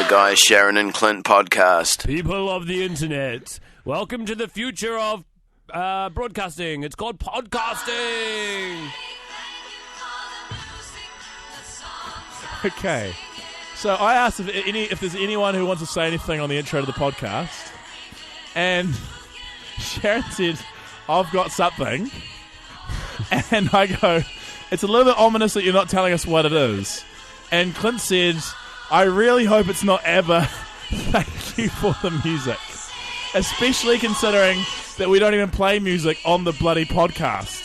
Guy, Sharyn and Clint podcast. People of the internet, welcome to the future of broadcasting. It's called podcasting. Okay, so I asked if there's anyone who wants to say anything on the intro to the podcast, and Sharyn said, I've got something, and I go, it's a little bit ominous that you're not telling us what it is. And Clint said, I really hope it's not ABBA. Thank you for the music. Especially considering that we don't even play music on the bloody podcast.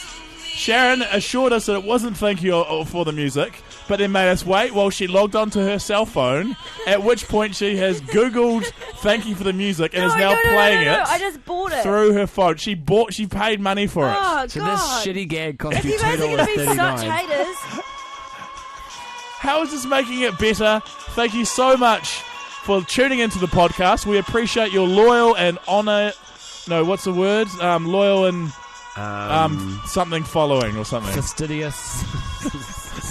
Sharyn assured us that it wasn't thank you for the music, but then made us wait while she logged onto her cell phone, at which point she has Googled thank you for the music and is now playing it. I just bought it through her phone. She paid money for it. Oh, So God. this shitty gag cost you You guys are going to be such $2.39. haters. How is this making it better? Thank you so much for tuning into the podcast. We appreciate your loyal and honor. No, what's the word? Loyal and something following or something. Fastidious.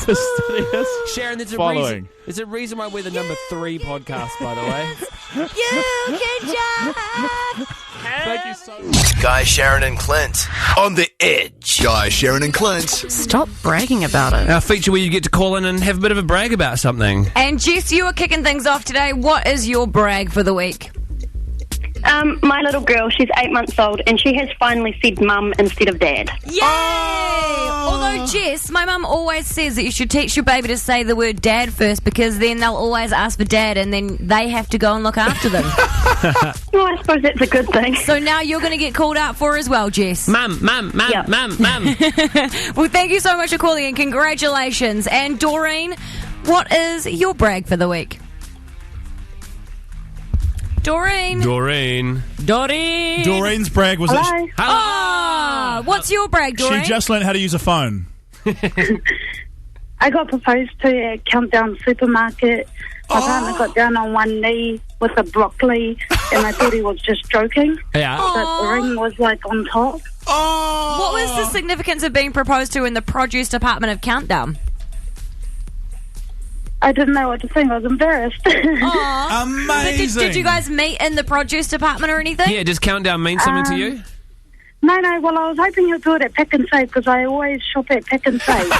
Fastidious. Sharyn, there's a Following. reason. There's a reason why we're the number 3 podcast, by the way. You can jump. Thank you so much. Guy, Sharyn and Clint on the edge. Guy, Sharyn and Clint. Stop bragging about it. Our feature where you get to call in and have a bit of a brag about something. And Jess, you are kicking things off today. What is your brag for the week? My little girl, she's 8 months old, and she has finally said mum instead of dad. Yay! Although, Jess, my mum always says that you should teach your baby to say the word dad first, because then they'll always ask for dad and then they have to go and look after them. Well, I suppose that's a good thing. So now you're going to get called out for as well, Jess. Mum. Yeah. Well, thank you so much for calling in. Congratulations. And Doreen, what is your brag for the week? Doreen. Doreen's brag was that Hello? Oh, what's your brag, Doreen? she just learned how to use a phone. I got proposed to at Countdown Supermarket. My partner got down on one knee with a broccoli, and I thought he was just joking. Yeah. But the ring was like on top. What was the significance of being proposed to in the produce department of Countdown? I didn't know what to think. I was embarrassed. Aw. But Amazing. did you guys meet in the produce department or anything? Yeah, does Countdown mean something to you? No, well, I was hoping you'd do it at Pick and Save, because I always shop at Pick and Save.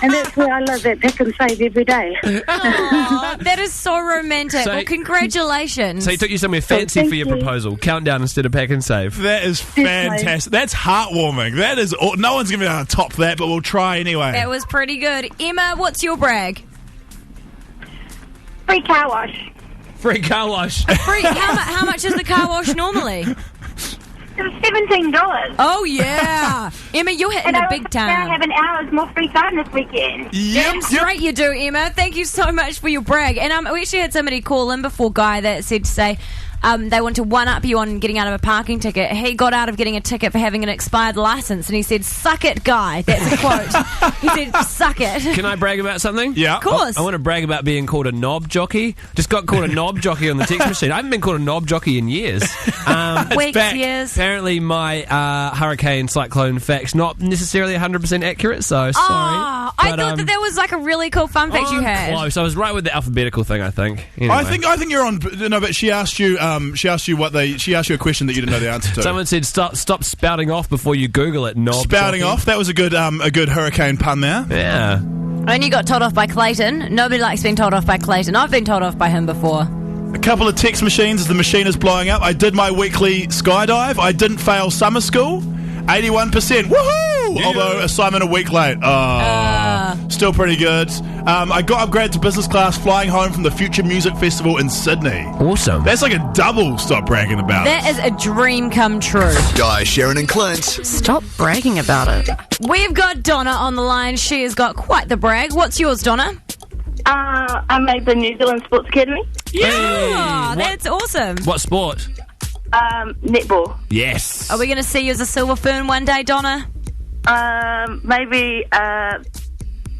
And that's where I live, at Pick and Save every day. Aw, that is so romantic. So- well, congratulations. So he took you somewhere fancy thank for your you. proposal. Countdown instead of Pack and Save. That is fantastic. That's heartwarming. That is. No one's going to be able to top that, but we'll try anyway. That was pretty good. Emma, what's your brag? Free car wash. Free car wash. Free, how much is the car wash normally? It was $17. Oh, yeah. Emma, you're hitting the big time. an hour's more free time this weekend. Damn straight you do, Emma. Thank you so much for your brag. And we actually had somebody call in before, Guy, that said to say they want to one-up you on getting out of a parking ticket. He got out of getting a ticket for having an expired licence, and he said, "Suck it, Guy." That's a quote. He said, "Suck it." Can I brag about something? Yeah. Of course. I want to brag about being called a knob jockey. Just got called a knob jockey on the text machine. I haven't been called a knob jockey in years. Weeks, back. years. Apparently my hurricane cyclone fact's not necessarily 100% accurate, so sorry. Oh, I thought that was like a really cool fun fact you had. Close. I was right with the alphabetical thing, I think. Anyway. I think you're on. No, but she asked you. She asked you a question that you didn't know the answer to. Someone said stop spouting off before you Google it, knob Spouting jockey. off. That was a good hurricane pun there. Yeah. I only got told off by Clayton. Nobody likes being told off by Clayton. I've been told off by him before. A couple of text machines as the machine is blowing up. I did my weekly skydive. I didn't fail summer school. 81%. Woohoo! Although assignment a week late. Still pretty good. I got upgraded to business class flying home from the Future Music Festival in Sydney. Awesome. That's like a double. Stop bragging about That is a dream come true. Guy, Sharyn and Clint. Stop bragging about it. We've got Donna on the line. She has got quite the brag. What's yours, Donna? I made the New Zealand Sports Academy. Yeah, that's awesome. What sport? Netball. Yes. Are we going to see you as a silver fern one day, Donna? Maybe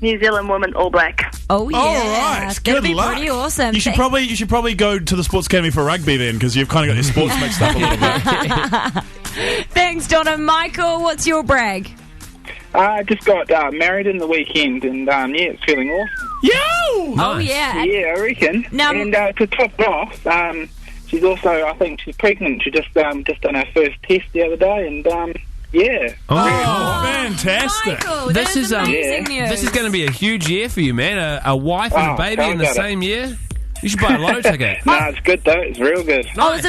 New Zealand woman All Black. Oh yeah, All right, that'd good be luck. pretty awesome. You should probably go to the sports academy for rugby then, because you've kind of got your sports mixed up a little bit. Thanks, Donna. Michael, what's your brag? I just got married in the weekend, and yeah, it's feeling awesome. Yo! Oh, yeah. Yeah, I reckon. Now- and to top it off, she's also, I think she's pregnant. She just done her first test the other day, and yeah. Oh, fantastic. Michael, This that is amazing news. this is going to be a huge year for you, man. A wife and a Oh, baby tell in the me about same year. You should buy a lotto ticket. No, it's good though. It's real good. I was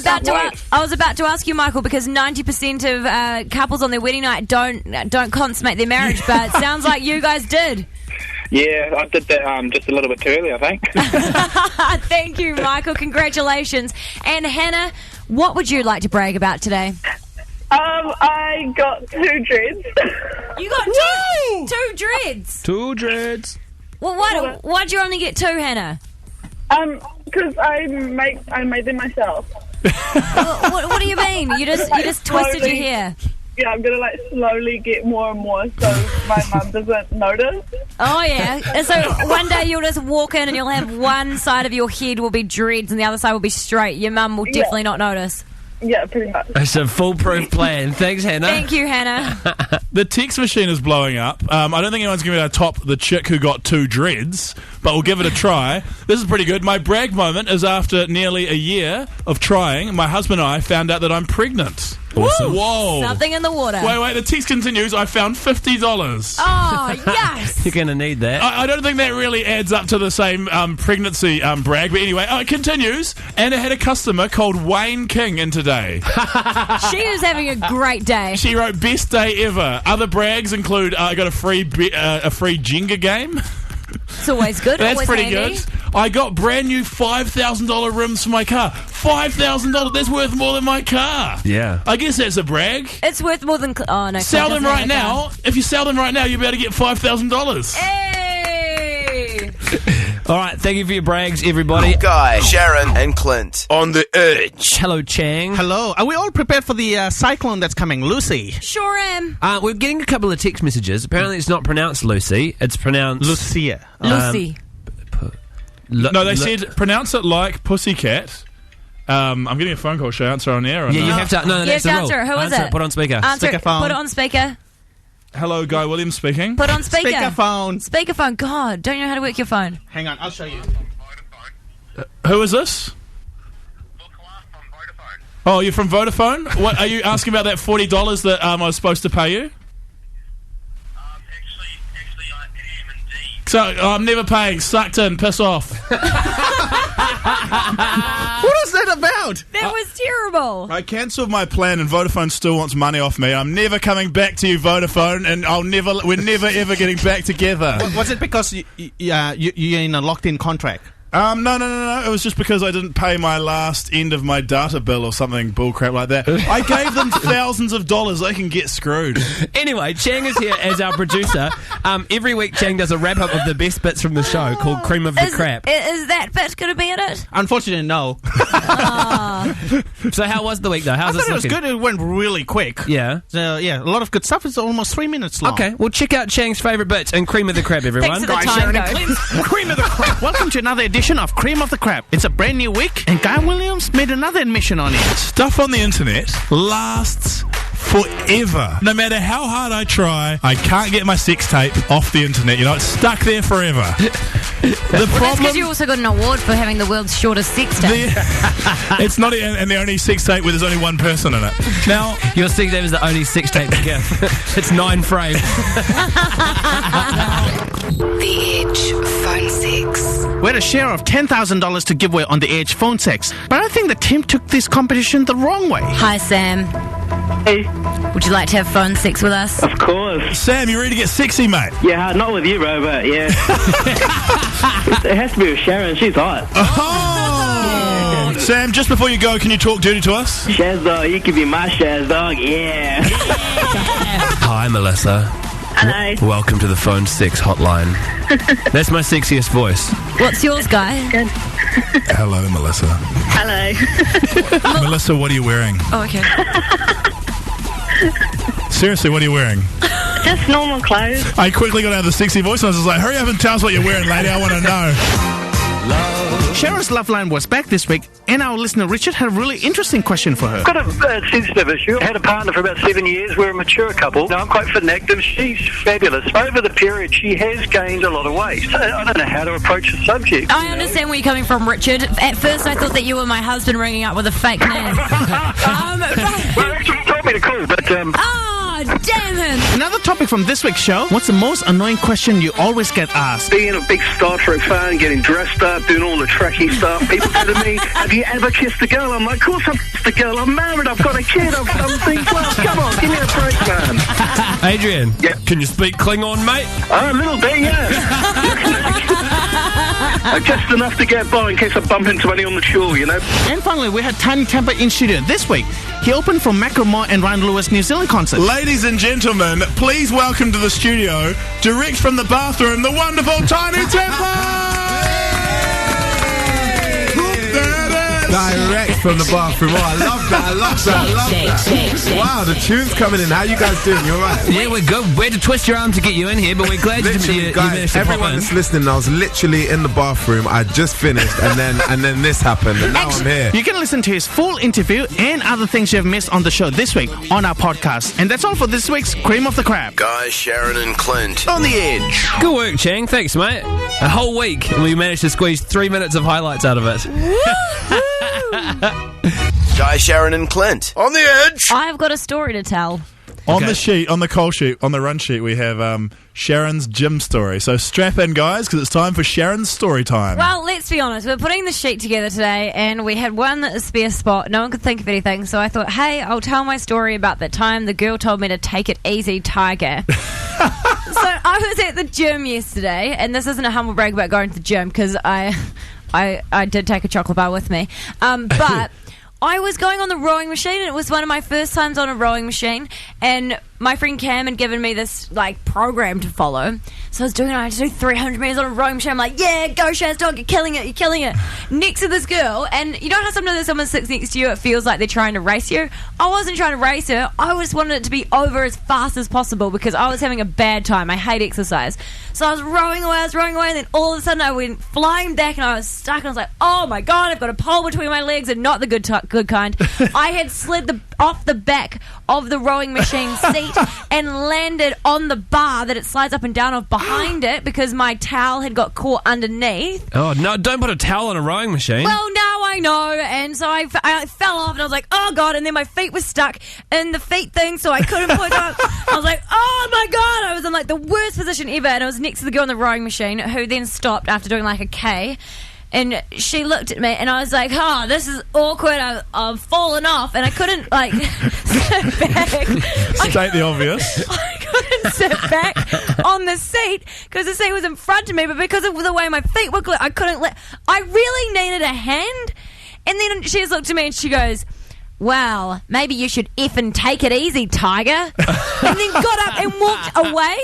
about to ask you, Michael, because 90% of couples on their wedding night don't consummate their marriage, but it sounds like you guys did. Yeah, I did that just a little bit too early, I think. Thank you, Michael. Congratulations. And Hannah, what would you like to brag about today? I got 2 dreads. You got two dreads. 2 dreads. Well, why'd you only get 2, Hannah? Because I made them myself. What do you mean? You just twisted your hair. Yeah, I'm gonna slowly get more and more so my mum doesn't notice. Oh yeah. And so one day you'll just walk in and you'll have one side of your head will be dreads and the other side will be straight. Your mum will definitely not notice. Yeah, pretty much. It's a foolproof plan. Thanks, Hannah. Thank you, Hannah. The text machine is blowing up. I don't think anyone's going to be able to top the chick who got 2 dreads, but we'll give it a try. This is pretty good. My brag moment is after nearly a year of trying, my husband and I found out that I'm pregnant. Awesome. Whoa. Something in the water. Wait, the text continues. I found $50. Oh, yes. You're going to need that. I don't think that really adds up to the same pregnancy brag, but anyway, it continues. And I had a customer called Wayne King in today. She is having a great day. She wrote, best day ever. Other brags include, I got a free Jenga game. It's always good. That's always pretty handy. good. I got brand new $5,000 rims for my car. $5,000. That's worth more than my car. Yeah. I guess that's a brag. It's worth more than... Oh, no. Sell Clint them doesn't right have a car. now. If you sell them right now, you'll be able to get $5,000. Hey! All right, thank you for your brags, everybody. Guy, Sharyn, and Clint on the edge. Hello, Chang. Hello. Are we all prepared for the cyclone that's coming? Lucy. Sure am. We're getting a couple of text messages. Apparently, it's not pronounced Lucy. It's pronounced... Lucia. Lucy. No, they said pronounce it like pussycat. I'm getting a phone call. Should I answer on air? Or Yeah, no? you have to... No, You that's have the to rule. answer. Who is it? Put on speaker. Answer. Speakerphone. Put it on speaker. Hello, Guy Williams speaking. Put on speaker. Speakerphone. Speakerphone. God, don't you know how to work your phone? Hang on, I'll show you. Who is this? Oh, you're from Vodafone? What are you asking about that $40 that I was supposed to pay you? Actually, I am indeed. So I'm never paying. Sucked in. Piss off. What is that about? That was terrible. I cancelled my plan, and Vodafone still wants money off me. I'm never coming back to you, Vodafone, and we're never ever getting back together. Was it because you're in a locked-in contract? No. It was just because I didn't pay my last end of my data bill or something bullcrap like that. I gave them thousands of dollars. They can get screwed. Anyway, Chang is here as our producer. Every week, Chang does a wrap-up of the best bits from the show called Cream of the Crap. Is that bit going to be in it? Unfortunately, no. So how was the week, though? I How's thought this it was looking? good. It went really quick. Yeah. So, yeah, a lot of good stuff. It's almost 3 minutes long. Okay, well, check out Chang's favourite bits and Cream of the Crap, everyone. Thanks for the time, though. Cream of the Crap. Welcome to another edition of Cream of the Crap. It's a brand new week, and Guy Williams made another admission on it. Stuff on the internet lasts forever. No matter how hard I try, I can't get my sex tape off the internet. You know, it's stuck there forever. That's because you also got an award for having the world's shortest sex tape. It's not, and the only sex tape where there's only one person in it. Now, your sex tape is the only sex tape to give. It's 9 frames. The Edge Phone 6. We had a share of $10,000 to give away on the Edge Phone 6, but I think the team took this competition the wrong way. Hi, Sam. Hey. Would you like to have phone sex with us? Of course. Sam, you ready to get sexy, mate? Yeah, not with you, bro, but yeah. It has to be with Sharyn. She's hot. Oh! Yeah. Sam, just before you go, can you talk dirty to us? Shaz dog, you can be my Shaz dog, yeah. Hi, Melissa. Hello. Welcome to the Phone 6 hotline. That's my sexiest voice. What's yours, Guy? Good. Hello, Melissa. Hello. Melissa, what are you wearing? Oh, okay. Seriously, what are you wearing? Just normal clothes. I quickly got out of the sexy voice and I was just like, hurry up and tell us what you're wearing, lady. I want to know. Sharyn's love line was back this week, and our listener Richard had a really interesting question for her. I've got a sensitive issue. I had a partner for about 7 years. We're a mature couple. Now, I'm quite fit and active. She's fabulous. Over the period, she has gained a lot of weight. I don't know how to approach the subject. I understand where you're coming from, Richard. At first, I thought that you were my husband ringing up with a fake name. Well, actually, he told me to call, but... Oh, damn him! Another topic from this week's show, what's the most annoying question you always get asked? Being a big Star Trek fan, getting dressed up, doing all the Trekkie stuff. People say to me, have you ever kissed a girl? I'm like, of course I've kissed a girl. I'm married. I've got a kid. I'm thinking, well, come on, give me a break, man. Adrian, yeah. Can you speak Klingon, mate? A little bit, yeah. Just enough to get by in case I bump into any on the shore, you know. And finally, we had Tiny Temper in studio this week. He opened for Macklemore and Ryan Lewis' New Zealand concert. Ladies and gentlemen, please welcome to the studio, direct from the bathroom, the wonderful Tiny Temper! Direct from the bathroom. Oh, I love that. Wow, the tune's coming in. How you guys doing? You alright? Yeah, we're good. We had to twist your arm to get you in here, but we're glad you managed to everyone pop in. that's listening, I was literally in the bathroom. I just finished, and then this happened, and now I'm here. You can listen to his full interview and other things you have missed on the show this week on our podcast. And that's all for this week's Cream of the Crab. Guy, Sharyn and Clint on the edge. Good work, Chang. Thanks, mate. A whole week, and we managed to squeeze 3 minutes of highlights out of it. Guy, Sharyn and Clint on the edge. I've got a story to tell. On the sheet, on the call sheet, on the run sheet, we have Sharyn's gym story. So strap in, guys, because it's time for Sharyn's story time. Well, let's be honest. We're putting the sheet together today, and we had one spare spot. No one could think of anything, so I thought, hey, I'll tell my story about the time the girl told me to take it easy, tiger. So I was at the gym yesterday, and this isn't a humble brag about going to the gym, because I did take a chocolate bar with me. But I was going on the rowing machine, and it was one of my first times on a rowing machine, and my friend Cam had given me this program to follow. So I had to do 300 metres on a rowing machine. I'm like, yeah, go Shaz, dog, you're killing it. Next to this girl, and you know how sometimes when someone sits next to you, it feels like they're trying to race you? I wasn't trying to race her. I just wanted it to be over as fast as possible because I was having a bad time. I hate exercise. So I was rowing away, and then all of a sudden I went flying back and I was stuck, and I was like, oh my God, I've got a pole between my legs, and not the good kind. I had slid off the back of the rowing machine seat and landed on the bar that it slides up and down of behind it because my towel had got caught underneath. Oh, no, don't put a towel on a rowing machine. Well, now I know. And so I fell off and I was like, oh God. And then my feet were stuck in the feet thing, so I couldn't put it on. I was like, oh my God. I was in the worst position ever. And I was next to the girl on the rowing machine who then stopped after doing a K. And she looked at me, and I was like, oh, this is awkward. I've fallen off, and I couldn't, sit back. State the obvious. I couldn't sit back on the seat because the seat was in front of me, but because of the way my feet were, I couldn't I really needed a hand. And then she just looked at me, and she goes, well, maybe you should effing take it easy, tiger. And then got up and walked away.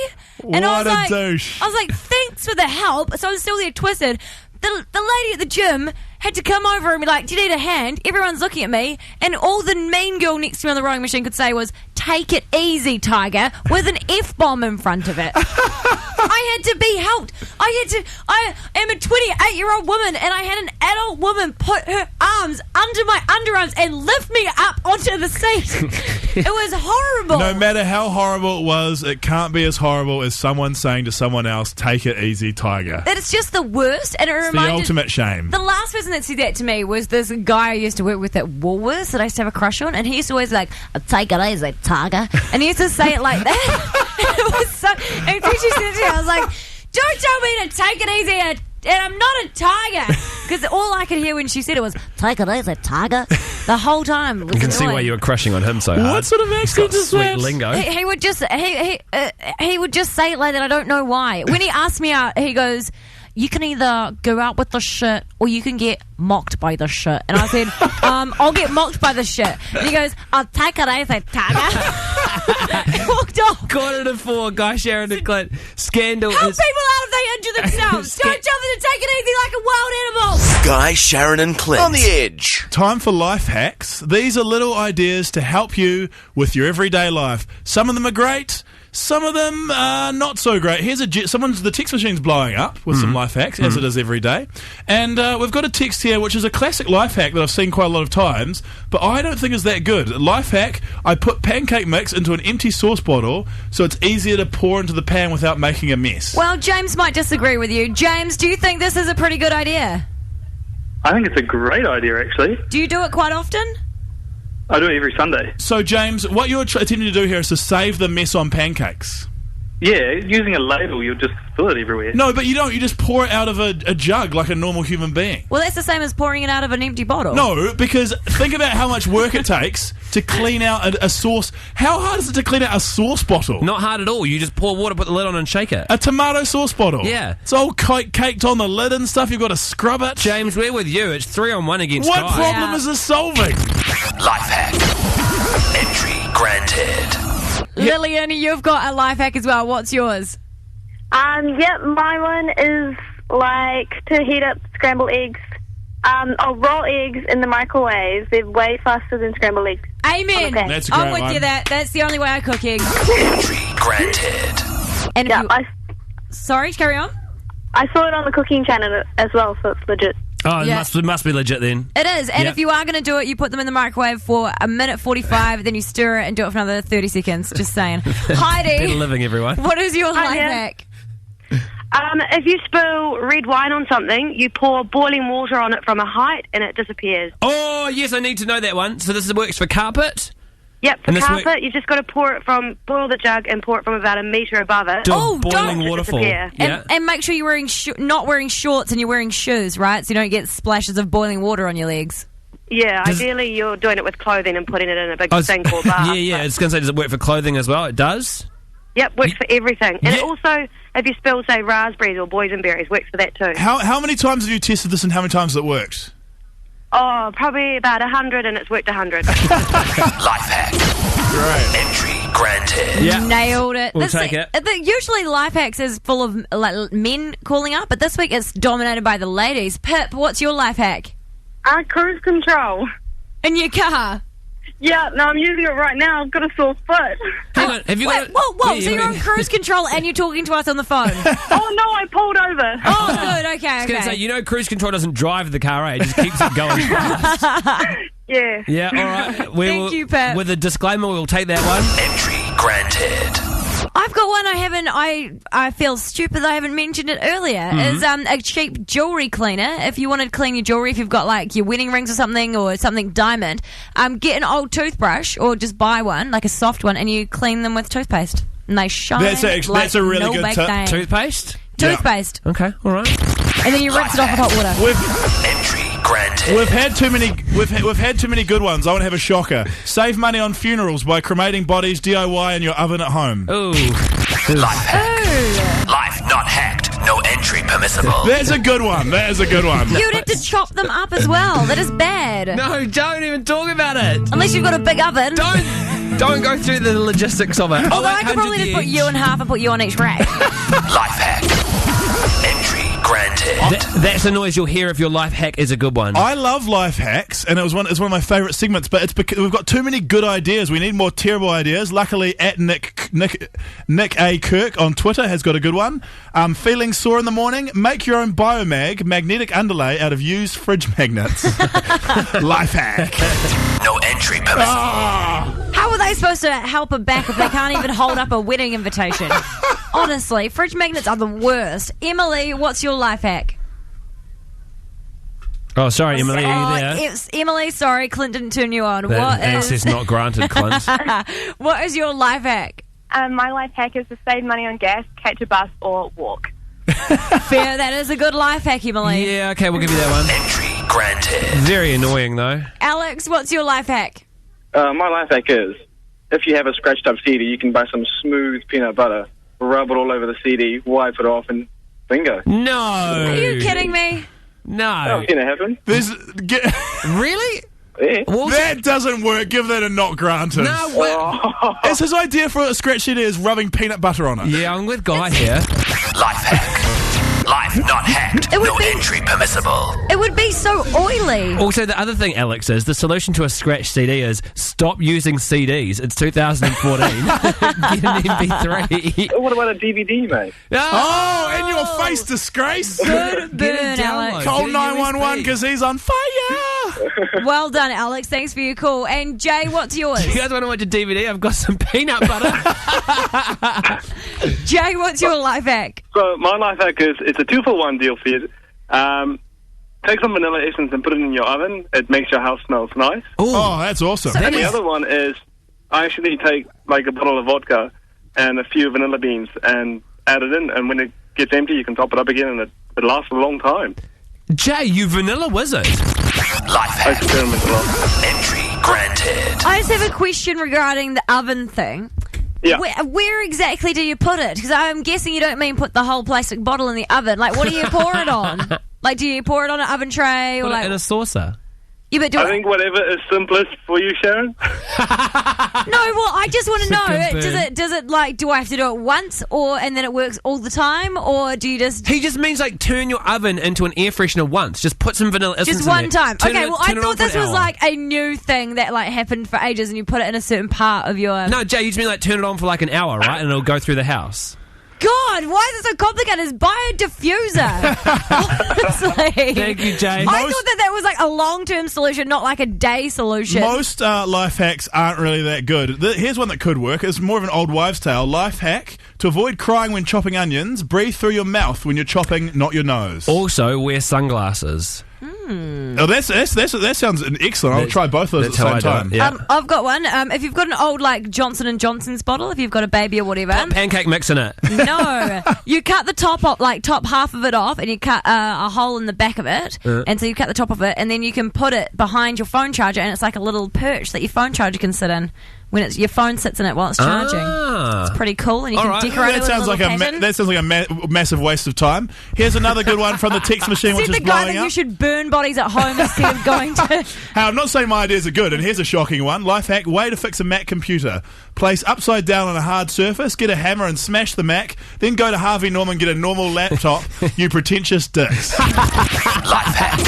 And what a douche. I was like, thanks for the help. So I was still there twisted. The lady at the gym had to come over and be like, do you need a hand? Everyone's looking at me, and all the mean girl next to me on the rowing machine could say was, take it easy, tiger, with an F-bomb in front of it. I had to be helped. I am a 28-year-old woman, and I had an adult woman put her arms under my underarms and lift me up onto the seat. It was horrible. No matter how horrible it was, it can't be as horrible as someone saying to someone else, take it easy, tiger. It's just the worst, and it It's reminded... the ultimate shame. The last person that said that to me was this guy I used to work with at Woolworths that I used to have a crush on, and he used to always take it easy, tiger, and he used to say it like that. It was so... And when she said it to me, I was like, don't tell me to take it easy, and I'm not a tiger. Because all I could hear when she said it was, take it easy, tiger, the whole time. It was you can see annoying. why you were crushing on him so hard. What sort of accent is sweet that? lingo. He would just he would just say it like that. I don't know why. When he asked me out, he goes, you can either go out with the shit or you can get mocked by the shit. And I said, I'll get mocked by the shit. And he goes, I'll take it easy, tiger. He walked off. 4:45, Guy, Sharyn and Clint. Scandal Help is... people out if they injure themselves. Don't tell them to take it easy like a wild animal. Guy, Sharyn and Clint on the edge. Time for life hacks. These are little ideas to help you with your everyday life. Some of them are great, Some of them are not so great. Here's the text machine's blowing up with some life hacks, as it is every day. And we've got a text here, which is a classic life hack that I've seen quite a lot of times, but I don't think is that good. Life hack, I put pancake mix into an empty sauce bottle so it's easier to pour into the pan without making a mess. Well, James might disagree with you. James, do you think this is a pretty good idea? I think it's a great idea, actually. Do you do it quite often? I do it every Sunday. So, James, what you're attempting to do here is to save the mess on pancakes. Yeah, using a ladle, you'll just fill it everywhere. No, but you don't. You just pour it out of a jug like a normal human being. Well, that's the same as pouring it out of an empty bottle. No, because think about how much work it takes to clean out a sauce. How hard is it to clean out a sauce bottle? Not hard at all. You just pour water, put the lid on and shake it. A tomato sauce bottle? Yeah. It's all caked on the lid and stuff. You've got to scrub it. James, we're with you. It's 3-on-1 against What Guy. problem is this solving? Life hack. Entry granted. Lillian, you've got a life hack as well. What's yours? My one is like to heat up scrambled eggs. Raw eggs in the microwave. They're way faster than scrambled eggs. Amen. Okay. That's a great I'm with one. you. That's the only way I cook eggs. Entry granted. And sorry, carry on. I saw it on the cooking channel as well, so it's legit. Oh, it Yeah. must be legit then. It is, and Yep. if you are going to do it, you put them in the microwave for a minute 45, then you stir it and do it for another 30 seconds. Just saying. Heidi, Better living, everyone. what is your life yeah. hack? If you spill red wine on something, you pour boiling water on it from a height and it disappears. Oh, yes, I need to know that one. So this works for carpet? Yep, for And this carpet, work- you just got to boil the jug and pour it from about a metre above it. Do a boiling waterfall. Disappear. Yeah. And make sure you're wearing not wearing shorts and you're wearing shoes, right? So you don't get splashes of boiling water on your legs. Yeah, ideally you're doing it with clothing and putting it in a big thing called bath. Yeah, I was going to say, does it work for clothing as well? It does? Yep, works for everything. And it also, if you spill, say, raspberries or boysenberries, works for that too. How many times have you tested this and how many times has it worked? Oh, probably about 100 and it's worked 100. Life hack. Great. Entry granted. Nailed it. We'll take it. Usually life hacks is full of like men calling up, but this week it's dominated by the ladies. Pip, what's your life hack? Cruise control. In your car? Yeah, no, I'm using it right now. I've got a sore foot. Hang on, have you got... Whoa, so you're on cruise control and you're talking to us on the phone? Oh, no, I pulled over. Oh, good, okay, I was going to say, you know cruise control doesn't drive the car, eh? It just keeps it going fast. Yeah. Yeah, all right. Thank you, Pip. With a disclaimer, we'll take that one. Entry granted. I've got one I feel stupid that I haven't mentioned it earlier. Is a cheap jewellery cleaner. If you want to clean your jewellery, if you've got like your wedding rings or something diamond, get an old toothbrush or just buy one, like a soft one, and you clean them with toothpaste. And they shine. That's a really no good big tip. thing. Toothpaste? Toothpaste. Okay, all right. And then you rinse it off with hot water. Entry granted. We've had too many. We've had too many good ones. I want to have a shocker. Save money on funerals by cremating bodies DIY in your oven at home. Ooh. Life hack. Life not hacked. No entry permissible. That's a good one. That is a good one. You'd have to chop them up as well. That is bad. No, don't even talk about it. Unless you've got a big oven. Don't go through the logistics of it. Although I could probably just put you in half and put you on each rack. Life hack. Entry granted. That's the noise you'll hear if your life hack is a good one. I love life hacks, and it's one of my favourite segments. But it's because we've got too many good ideas. We need more terrible ideas. Luckily, at Nick A. Kirk on Twitter has got a good one. Feeling sore in the morning? Make your own biomag magnetic underlay out of used fridge magnets. Life hack. No entry permissible. How are they supposed to help a back if they can't even hold up a wedding invitation? Honestly, fridge magnets are the worst. Emily, what's your life hack? Oh, sorry, Emily, are you there? It's Emily, sorry, Clint didn't turn you on. That access not granted, Clint. What is your life hack? My life hack is to save money on gas, catch a bus, or walk. Fair, that is a good life hack, Emily. Yeah, okay, we'll give you that one. Entry granted. Very annoying, though. Alex, what's your life hack? My life hack is, if you have a scratched up CD, you can buy some smooth peanut butter, rub it all over the CD, wipe it off, and bingo. No! Are you kidding me? No. I've seen it happen. Really? Yeah. That doesn't work. Give that a not granted. No, well, It's his idea for a scratch CD is rubbing peanut butter on it. yeah, I'm with Guy here. Life hack. Life not hacked. No entry permissible. It would be so oily. Also, the other thing, Alex, is the solution to a scratch CD is stop using CDs. It's 2014. Get an MP3. What about a DVD, mate? Oh, in your face, disgrace. Good burn, Alex. Call 911 because he's on fire. Well done, Alex. Thanks for your call. And Jay, what's yours? You guys want to watch a DVD? I've got some peanut butter. Jay, what's your life hack? So my life hack is it's a 2-for-1 deal for you. Take some vanilla essence and put it in your oven. It makes your house smell nice. Oh, that's awesome. And the other one is I actually take like a bottle of vodka and a few vanilla beans and add it in, and when it gets empty, you can top it up again, and it lasts a long time. Jay, you vanilla wizard. Life hack. Entry granted. I just have a question regarding the oven thing. Yeah. Where exactly do you put it? Because I'm guessing you don't mean put the whole plastic bottle in the oven. Like, what do you pour it on? Like, do you pour it on an oven tray or Put like it in a saucer. Yeah, but I think whatever is simplest for you, Sharyn. No, well, I just want to know. Does it like? Do I have to do it once, and then it works all the time, or do you just? He just means like turn your oven into an air freshener once. Just put some vanilla essence Just in one there. time. Turn Okay, it- well, I turn it thought on for this an was hour. like a new thing that like happened for ages, and you put it in a certain part of your. No, Jay, you just mean like turn it on for like an hour, right? And it'll go through the house. God, why is it so complicated? It's buy a diffuser. Honestly. Thank you, Jay. I thought that was like a long-term solution, not like a day solution. Most life hacks aren't really that good. Here's one that could work. It's more of an old wives' tale. Life hack: to avoid crying when chopping onions, breathe through your mouth when you're chopping, not your nose. Also, wear sunglasses. Oh, that sounds excellent. I'll try both of those at the same time. Yeah. I've got one. If you've got an old like Johnson & Johnson's bottle, if you've got a baby or whatever. Put pancake mix in it. No, you cut the top off, like top half of it off, and you cut a hole in the back of it, and so you cut the top of it, and then you can put it behind your phone charger, and it's like a little perch that your phone charger can sit in when your phone sits in it while it's charging. It's pretty cool, and you can decorate it with sounds a little like pattern. that sounds like a massive waste of time. Here's another good one from the text machine, which Said is the guy blowing that up. you should burn bodies at home instead of going to. Hey, I'm not saying my ideas are good, and here's a shocking one. Life hack: way to fix a Mac computer. Place upside down on a hard surface, get a hammer and smash the Mac, then go to Harvey Norman, get a normal laptop, you pretentious dicks. Life hack.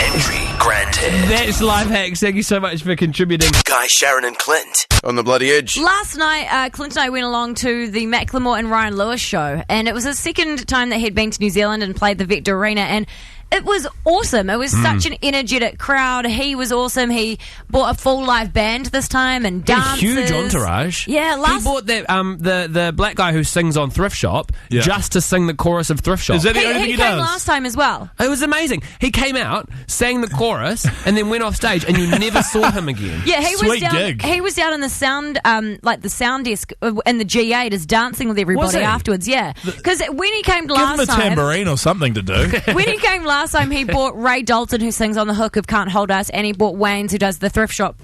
Entry granted. That's life hacks. Thank you so much for contributing. Guy, Sharyn and Clint. On the Bloody Edge. Last night, Clint and I went along to the Macklemore and Ryan Lewis show, and it was the second time that he'd been to New Zealand and played the Vector Arena, and it was awesome. It was such an energetic crowd. He was awesome. He brought a full live band this time and dancers. Huge entourage. Yeah, he bought that the black guy who sings on Thrift Shop just to sing the chorus of Thrift Shop. Is that the only thing he he came does? last time as well. It was amazing. He came out, sang the chorus, and then went off stage, and you never saw him again. Yeah, he Sweet was down. gig. He was down in the sound, like the sound desk in the G8, just dancing with everybody he? afterwards. Yeah, because when he came Give him last a time, tambourine or something to do. when he came last time, he bought Ray Dalton, who sings on the hook of Can't Hold Us, and he bought Wayne's, who does the Thrift Shop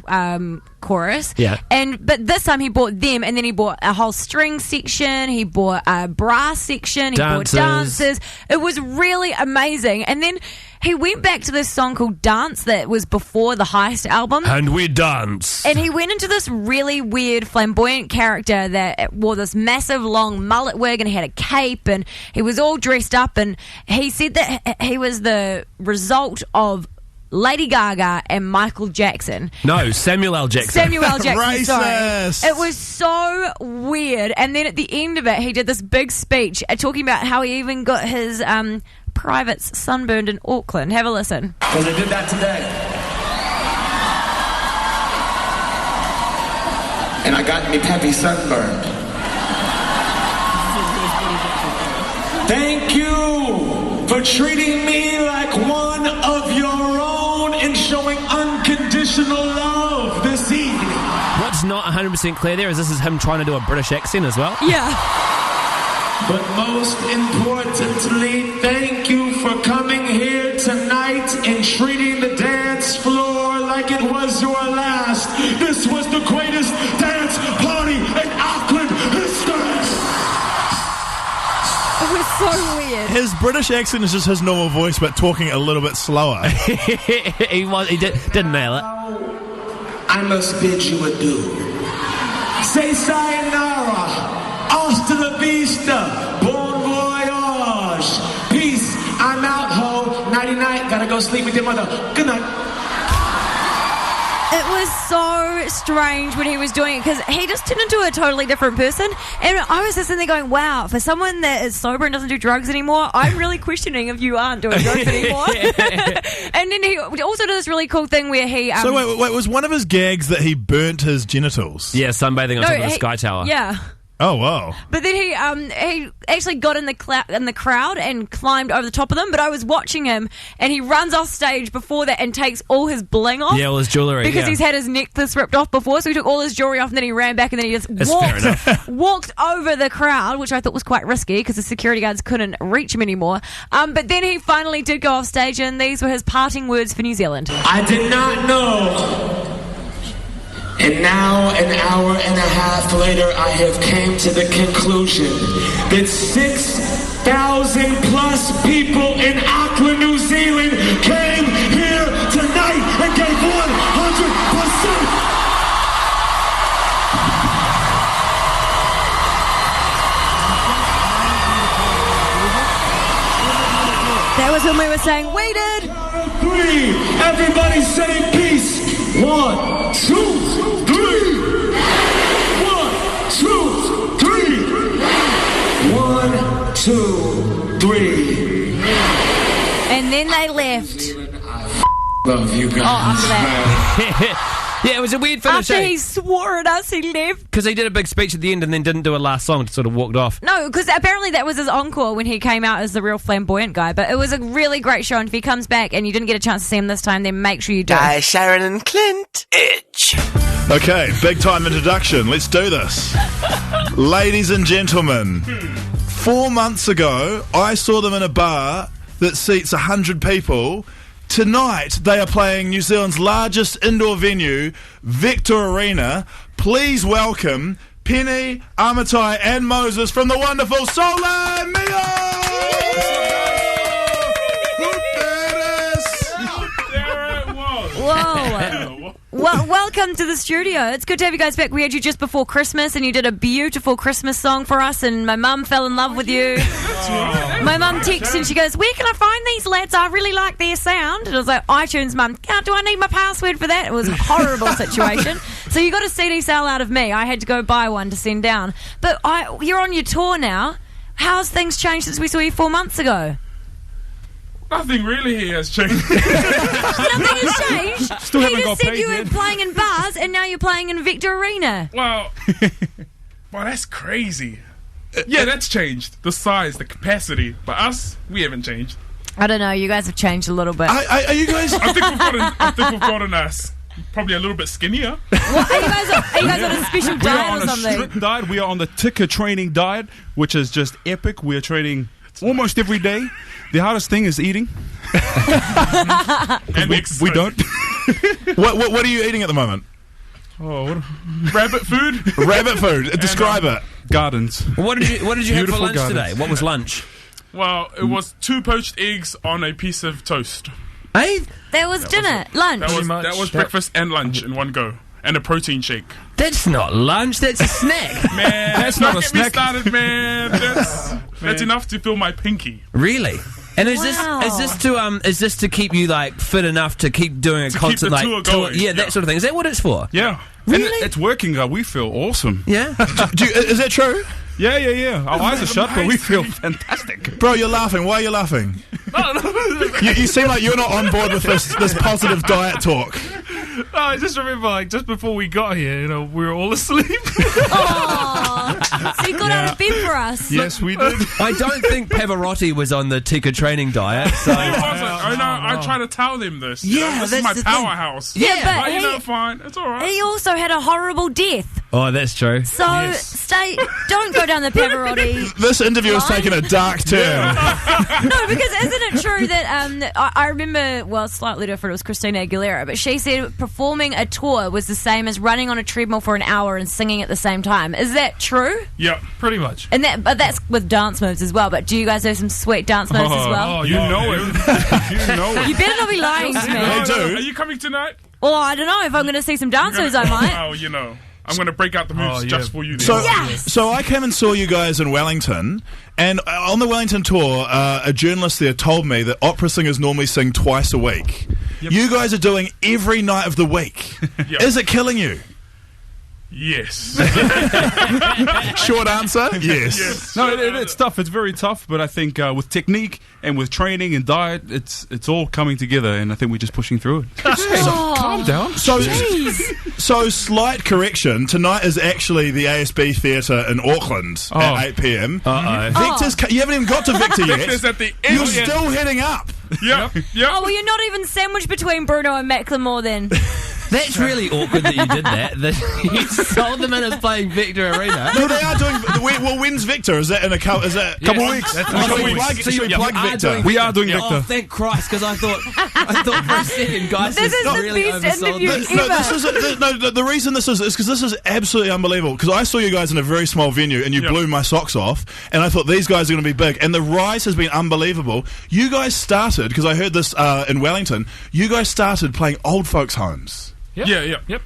chorus. Yeah. But this time he bought them, and then he bought a whole string section. He bought a brass section. He bought dancers. It was really amazing. And then he went back to this song called Dance that was before the Heist album. And we dance. And he went into this really weird, flamboyant character that wore this massive, long mullet wig, and he had a cape, and he was all dressed up, and he said that he was the result of Lady Gaga and Michael Jackson. No, Samuel L. Jackson. Samuel L. Jackson, Racist. sorry. It was so weird. And then at the end of it, he did this big speech talking about how he even got his privates sunburned in Auckland. Have a listen. Because I did that today. And I got me peppy sunburned. Thank you for treating me like one of your own and showing unconditional love this evening. What's not 100% clear there is this is him trying to do a British accent as well. Yeah. But most importantly, thank you for coming here tonight and treating the dance floor like it was your last. This was the greatest dance party in Auckland history. It was so weird. His British accent is just his normal voice, but talking a little bit slower. he didn't nail it. I must bid you adieu. Say sayonara. Hasta la vista. Bon voyage. go sleep with your mother. Good night. It was so strange when he was doing it because he just turned into a totally different person. And I was just sitting there going, wow, for someone that is sober and doesn't do drugs anymore, I'm really questioning if you aren't doing drugs anymore. And then he also did this really cool thing where he... so wait, was one of his gags that he burnt his genitals? Yeah, sunbathing on top of the Sky Tower. Yeah. Oh, wow. But then he actually got in the crowd and climbed over the top of them. But I was watching him, and he runs off stage before that and takes all his bling off. Yeah, all his jewellery. Because he's had his necklace ripped off before, so he took all his jewellery off, and then he ran back, and then he just walked over the crowd, which I thought was quite risky because the security guards couldn't reach him anymore. But then he finally did go off stage, and these were his parting words for New Zealand. I did not know. And now, an hour and a half later, I have came to the conclusion that 6,000 plus people in Auckland, New Zealand came here tonight and gave 100%. That was when we were saying, we did! 3, everybody say peace. 1, 2, 3. 1, 2, 3. And then they left. Love you guys. After that. Yeah, it was a weird finish. After he swore at us, he left. Because he did a big speech at the end and then didn't do a last song, sort of walked off. No, because apparently that was his encore when he came out as the real flamboyant guy. But it was a really great show, and if he comes back and you didn't get a chance to see him this time, then make sure you do. Hi, Sharyn and Clint. Edge. Okay, big time introduction. Let's do this. Ladies and gentlemen, 4 months ago, I saw them in a bar that seats 100 people. Tonight, they are playing New Zealand's largest indoor venue, Victor Arena. Please welcome Penny, Amatai and Moses from the wonderful Solar Mio! Whoa. Well, welcome to the studio. It's good to have you guys back. We had you just before Christmas, and you did a beautiful Christmas song for us, and my mum fell in love with you. My mum texted and she goes, where can I find these lads? I really like their sound. And I was like, iTunes, mum. Do I need my password for that? It was a horrible situation. So you got a CD sale out of me. I had to go buy one to send down. But you're on your tour now. How's things changed since we saw you 4 months ago? Nothing really has changed. Nothing has changed? Still haven't you got just said paid you were yet. playing in bars, and now you're playing in Victor Arena. Well, that's crazy. Yeah, that's changed. The size, the capacity. But us, we haven't changed. I don't know. You guys have changed a little bit. Are you guys... I think we've gotten us probably a little bit skinnier. What, are you guys on a special We are diet on or a something? strict diet. We are on the ticker training diet, which is just epic. We are training almost every day. The hardest thing is eating. And we don't. What are you eating at the moment? Oh, rabbit food. Rabbit food. Describe it. Gardens. What did you have for Beautiful lunch gardens. today? What was lunch? Well, it was 2 poached eggs on a piece of toast. Hey, That was dinner, lunch. That was breakfast and lunch in one go. And a protein shake. that's not lunch. That's a snack. Man, That's not a get me snack. started, man. That's enough to fill my pinky. Really? And is Wow. this to keep you like fit enough to keep doing a To keep constant the like tour going, yeah, that yeah. sort of thing? Is that what it's for? Yeah. Really? And it's working. We feel awesome. Yeah. Is that true? Yeah. Our eyes are shut, but we feel fantastic. Bro, you're laughing. Why are you laughing? You seem like you're not on board with this positive diet talk. I just remember, just before we got here, we were all asleep. Aww. So you got out of bed for us. Yes, we did. I don't think Pavarotti was on the Tika training diet. So It wasn't. I try to tell them this. Yeah, this that's is my the thing. powerhouse. Yeah, but But fine. It's all right. he also had a horrible death. oh, that's true. So don't go down the Pavarotti. This interview has taken a dark turn. No, because isn't it true that I remember, well, slightly different, it was Christina Aguilera, but she said performing a tour was the same as running on a treadmill for an hour and singing at the same time. Is that true? Yeah, pretty much. And but that's with dance moves as well. But do you guys do some sweet dance moves as well? Oh, You know it. You know it. You better not be lying to me. They do. Are you coming tonight? Well, I don't know. If I'm going to see some dance moves, I might. Well, I'm going to break out the moves just for you. So I came and saw you guys in Wellington, and on the Wellington tour, a journalist there told me that opera singers normally sing twice a week. Yep. You guys are doing every night of the week. Yep. Is it killing you? Yes. Short answer, yes. No, it's tough. It's very tough, but I think with technique and with training and diet, it's all coming together, and I think we're just pushing through it. Calm down. So slight correction. Tonight is actually the ASB Theatre in Auckland at 8 p.m. Victor's. You haven't even got to Victor yet. Victor's at the end. You're still heading up. Yep. Oh, well, you're not even sandwiched between Bruno and Macklemore then. That's really awkward that you did that. You sold them in as playing Victor Arena. No, they are doing. Well, when's Victor? Is that in a couple? Is that couple weeks? Should we plug Victor? We are doing Victor. Oh, thank Christ! Because I thought for a second, guys, this is the really best interview ever. The reason this is because this is absolutely unbelievable. Because I saw you guys in a very small venue and you blew my socks off, and I thought these guys are going to be big, and the rise has been unbelievable. You guys started, because I heard this in Wellington. You guys started playing old folks' homes. Yep.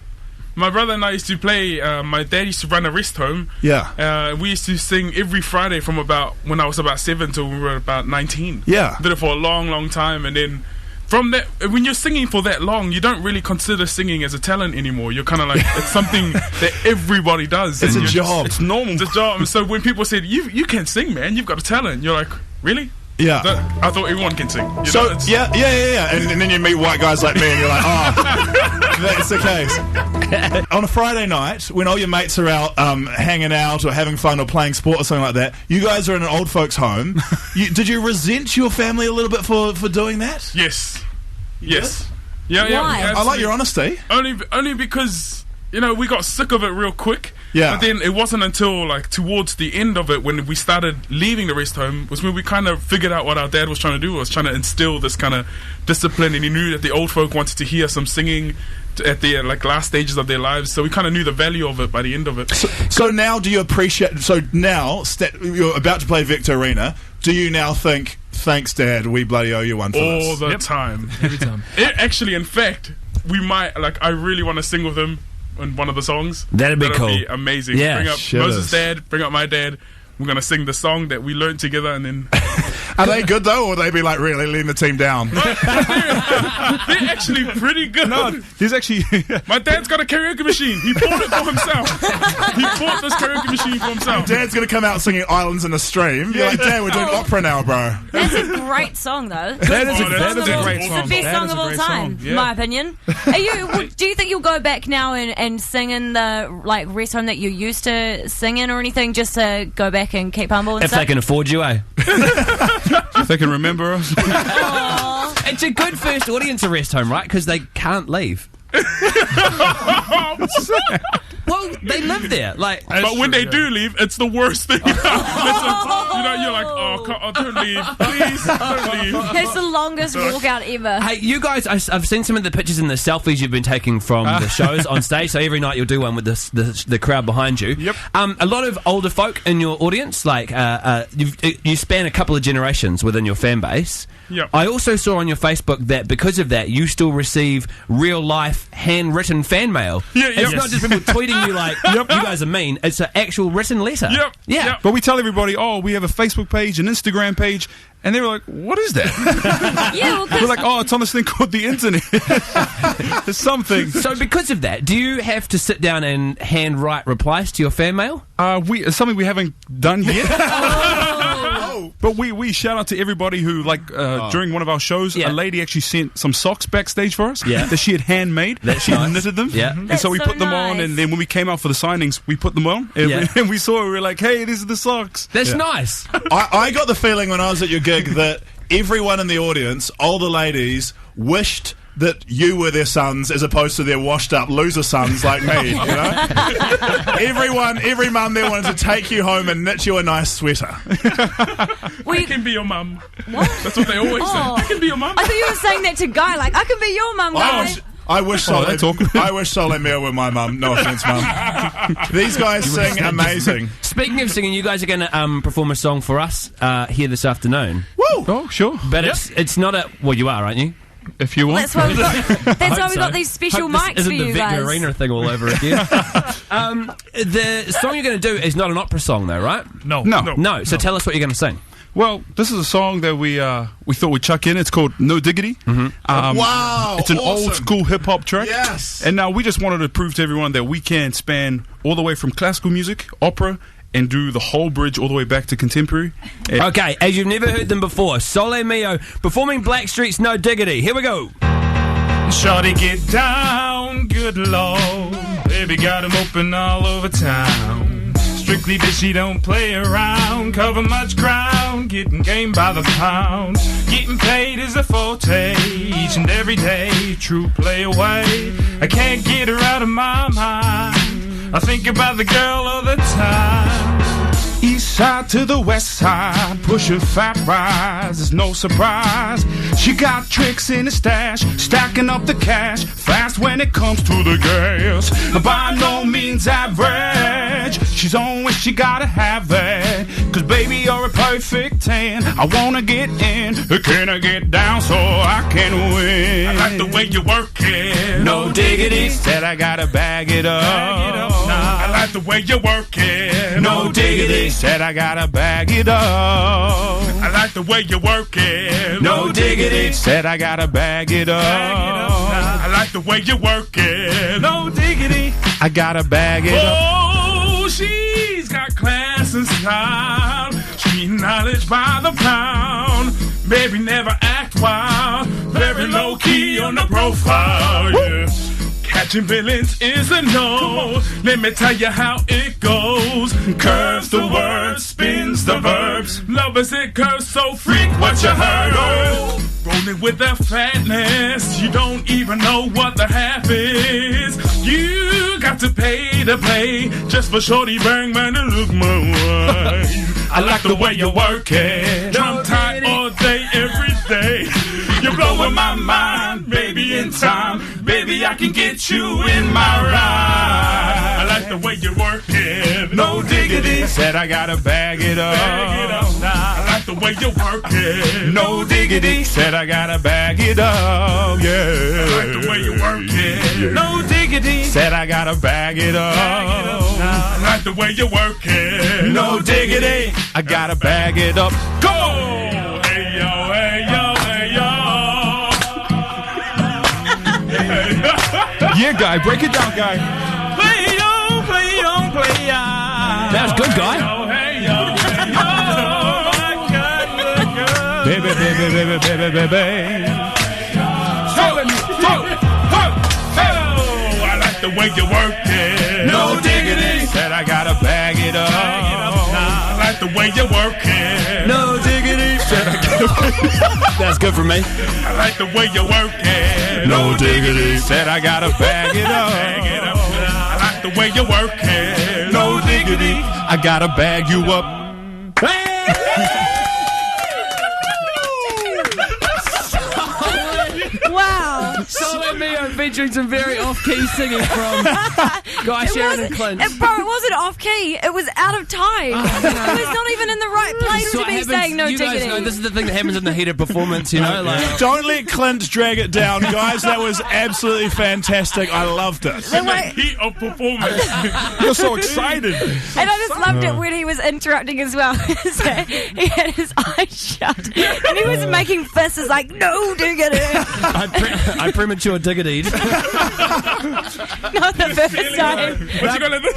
My brother and I used to play. My dad used to run a rest home. Yeah. We used to sing every Friday from when I was about 7 till we were about 19. Yeah. Did it for a long, long time, and then from that, when you're singing for that long, you don't really consider singing as a talent anymore. You're kind of like, it's something that everybody does. It's a job. It's normal. It's a job. And so when people said, you can sing, man, you've got a talent, you're like, really? Yeah. I thought everyone can sing. Yeah. And then you meet white guys like me and you're like, oh, that's the case. On a Friday night, when all your mates are out hanging out or having fun or playing sport or something like that, you guys are in an old folks' home. Did you resent your family a little bit for doing that? Yes. Yeah. Why? I like your honesty. Only because, we got sick of it real quick. Yeah. But then it wasn't until towards the end of it, when we started leaving the rest home, was when we kind of figured out what our dad was trying to do. Was trying to instill this kind of discipline, and he knew that the old folk wanted to hear some singing at the last stages of their lives. So we kind of knew the value of it by the end of it. So now, do you appreciate? So now you're about to play Victor Arena. Do you now think, thanks, Dad, we bloody owe you one for this? All the time, every time. Actually, in fact, we might I really want to sing with him on one of the songs. That'd be cool. Be amazing. Yeah, bring up Moses' dad, bring up my dad. We're going to sing the song that we learned together, and then... Are they good, though, or will they be, really letting the team down? They're actually pretty good. No, there's actually... My dad's got a karaoke machine. He bought it for himself. He bought this karaoke machine for himself. Your dad's going to come out singing Islands in the Stream. You're like, Dad, we're doing opera now, bro. That's a great song, though. That is a great song. It's the best song of all time, in my opinion. Do you think you'll go back now and sing in the rest home that you used to sing in or anything, just to go back and keep humble and if stuff? they can afford you, eh? If they can remember us. It's a good first audience arrest home, right? Because they can't leave. Well, they live there. But when they do leave, it's the worst thing. You're like, don't leave. Please, don't leave. It's the longest walkout ever. Hey, you guys, I've seen some of the pictures and the selfies you've been taking from the shows on stage. So every night you'll do one with the crowd behind you. Yep. A lot of older folk in your audience, you span a couple of generations within your fan base. Yep. I also saw on your Facebook that because of that, you still receive real life handwritten fan mail. It's not just people tweeting you you guys are mean. It's an actual written letter. Yep. But we tell everybody, we have a Facebook page, an Instagram page, and they were like, what is that? We're like, it's on this thing called the internet. There's something. So because of that, do you have to sit down and handwrite replies to your fan mail? It's something we haven't done yet. But we shout out to everybody who, during one of our shows, a lady actually sent some socks backstage for us that she had handmade. That's she nice. knitted them. Yeah. And so we put them on, and then when we came out for the signings, we put them on. And we saw it, we were like, hey, these are the socks. That's nice. I got the feeling when I was at your gig that everyone in the audience, older ladies, wished that you were their sons as opposed to their washed up loser sons like me, every mum there wanted to take you home and knit you a nice sweater. I can be your mum. What? That's what they always say. I can be your mum. I thought you were saying that to Guy, I can be your mum, Guy. I wish Soleil Mire were my mum. No offense, mum. These guys sing amazing. Speaking of singing, you guys are going to perform a song for us here this afternoon. Woo! Oh, sure. But it's not a... Well, you are, aren't you? if you want. That's why we got these special mics Isn't for the you Vector guys. Arena thing all over again? The song you're going to do is not an opera song, though, right? No. So tell us what you're going to sing. Well, this is a song that we thought we'd chuck in. It's called No Diggity. Wow, it's an awesome. old school hip hop track. Yes. And now we just wanted to prove to everyone that we can span all the way from classical music, opera, and do the whole bridge all the way back to contemporary. Okay, as you've never heard them before, Sole Mio performing Blackstreet's No Diggity. Here we go. Shorty, get down, good lord. Baby got 'em open all over town. Strictly bitch, she don't play around. Cover much ground, getting game by the pound. Getting paid is a forte, each and every day. True play away, I can't get her out of my mind. I think about the girl all the time. East side to the west side, pushing fat rise, it's no surprise. She got tricks in the stash, stacking up the cash, fast when it comes to the gas. By no means average, she's on when she gotta have it. Cause baby, you're a perfect 10, I wanna get in, can I get down so I can win? I like the way you work it, no diggity. Said I gotta bag it up, I like the way you work it, no diggity. Said I gotta bag it up. I like the way you work it. No diggity. Said I gotta bag it up. I like the way you work it. No diggity. I gotta bag it up. Oh, she's got class and style. Street knowledge by the pound. Baby never act wild. Very low key on the profile. Yeah. Catching villains is a no. Let me tell you how it goes. Curves the words, spins the verbs. Love as it curves, so freak what you heard. Oh, rolling with the fatness. You don't even know what the half is. You got to pay to play just for shorty bang man to look my way. I like the way you work it. Drum tight all day, every day. You're blowing my mind, baby, in time. Baby, I can get you in my ride. I like the way you work it. No diggity. Said I gotta bag it up. I like the way you work it. No diggity. Said I gotta bag it up. Yeah. I like the way you work it. No diggity. Said I gotta bag it up. I like the way you work it. No diggity. I gotta bag it up. Go! Hey yo, hey yo, hey yo. Yeah, guy, break it down, guy. Play on, play on, play on. That was good, guy. Baby, baby, baby, baby, baby. I like the way you work it. No diggity. Said I gotta bag it up. I like the way you work it. No diggity. Said I gotta That's good for me. I like the way you work it. No diggity. Said I gotta bag it up. I like the way you work it. No diggity. I gotta bag you up. Wow. Sole Mio featuring some very off-key singing from Guy, Sharyn and Clint. Bro, it wasn't off key. It was out of time. It was not even in the right place So to it be happens- saying no you guys diggity. know this is the thing that happens in the heat of performance, you know? Like, Don't let Clint drag it down, guys. That was absolutely fantastic. I loved it. The way- Heat of performance. You're so excited. And I just loved it when he was interrupting as well. So he had his eyes shut. And he was making faces like, no diggity. I premature diggity. Not the first time. What you gonna do?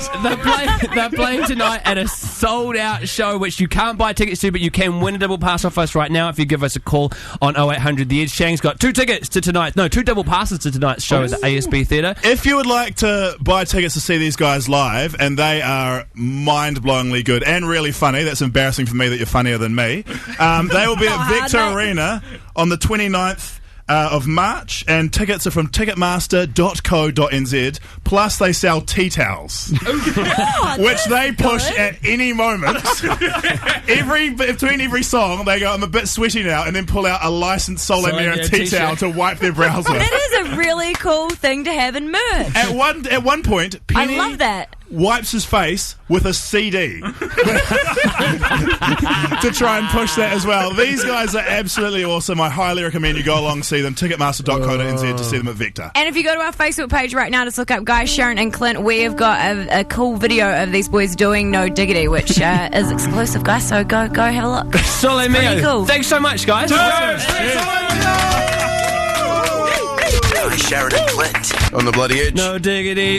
They're playing tonight at a sold-out show, which you can't buy tickets to, but you can win a double pass off us right now if you give us a call on 0800 The Edge. Shang's got two tickets to tonight. No, two double passes to tonight's show at the ASB Theatre. If you would like to buy tickets to see these guys live, and they are mind-blowingly good and really funny, that's embarrassing for me that you're funnier than me, they will be at Vector Arena on the 29th of March, and tickets are from ticketmaster.co.nz. Plus, they sell tea towels, which they push at any moment. Between every song, they go, "I'm a bit sweaty now," and then pull out a licensed Sole Mio tea towel to wipe their brows with. That is a really cool thing to have in merch. At one point, Penny, I love that. wipes his face with a CD to try and push that as well. These guys are absolutely awesome. I highly recommend you go along and see them. Ticketmaster.co.nz to see them at Vector. And if you go to our Facebook page right now, just look up Guy, Sharyn and Clint. We have got a cool video of these boys doing No Diggity, which is exclusive, guys, so go have a look. Sole Pretty mio. cool. Thanks so much, guys. Sharyn and Clint on the bloody edge. No diggity.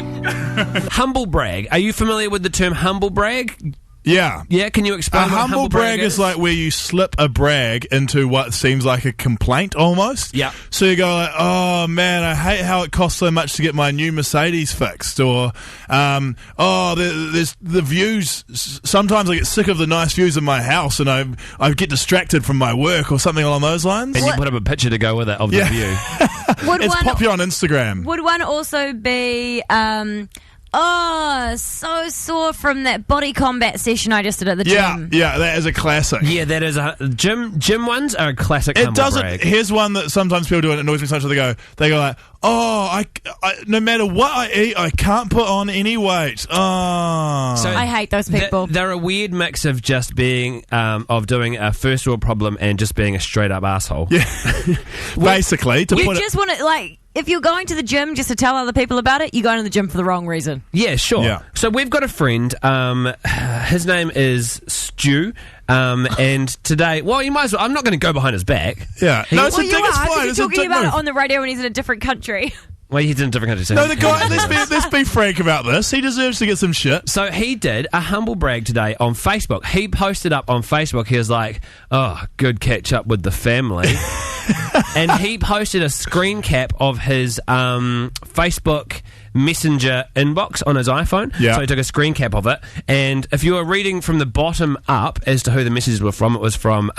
Humble brag. Are you familiar with the term humble brag? Yeah. Yeah, can you explain A what humble brag is like where you slip a brag into what seems like a complaint almost. Yeah. So you go like, oh man, I hate how it costs so much to get my new Mercedes fixed. Or, there's the views. Sometimes I get sick of the nice views of my house and I get distracted from my work or something along those lines. And you put up a picture to go with it of the view. It's popular on Instagram. Would one also be, so sore from that body combat session I just did at the gym? Yeah, that is a classic. Yeah, that is a gym ones are a classic. It doesn't. Here's one that sometimes people do and it annoys me so much. They go like, I no matter what I eat, I can't put on any weight. Oh, So I hate those people. They're a weird mix of just being of doing a first world problem and just being a straight up asshole. Yeah, basically. You just want to like. If you're going to the gym just to tell other people about it, you're going to the gym for the wrong reason. Yeah, sure. Yeah. So we've got a friend. His name is Stu. And today, well, you might as well. I'm not going to go behind his back. Yeah. You are, because you're talking about it on the radio when he's in a different country. Well, he's in a different country. So No, the guy. Let's be frank about this. He deserves to get some shit. So he did a humble brag today on Facebook. He posted up on Facebook. He was like, "Oh, good catch up with the family," and he posted a screen cap of his Facebook Messenger inbox on his iPhone. Yeah. So he took a screen cap of it, and if you were reading from the bottom up as to who the messages were from, it was from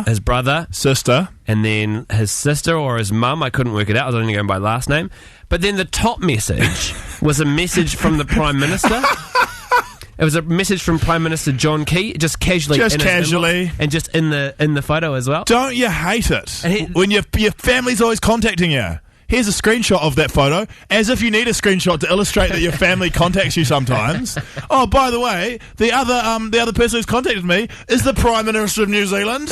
his brother, sister, and then his sister or his mum. I couldn't work it out. I was only going by last name. But then the top message was a message from the Prime Minister. It was a message from Prime Minister John Key, just casually, in his inbox, and just in the photo as well. Don't you hate it when your family's always contacting you? Here's a screenshot of that photo, as if you need a screenshot to illustrate that your family contacts you sometimes. Oh, by the way, the other person who's contacted me is the Prime Minister of New Zealand.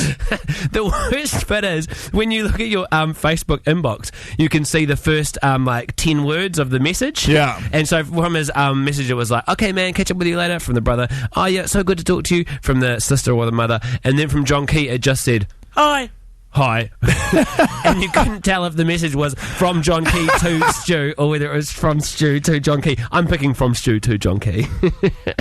The worst bit is when you look at your Facebook inbox, you can see the first 10 words of the message. Yeah. And so from his message, it was like, "Okay, man, catch up with you later." From the brother, "Oh yeah, so good to talk to you." From the sister or the mother, and then from John Key, it just said, "Hi." And you couldn't tell if the message was from John Key to Stu or whether it was from Stu to John Key. I'm picking from Stu to John Key.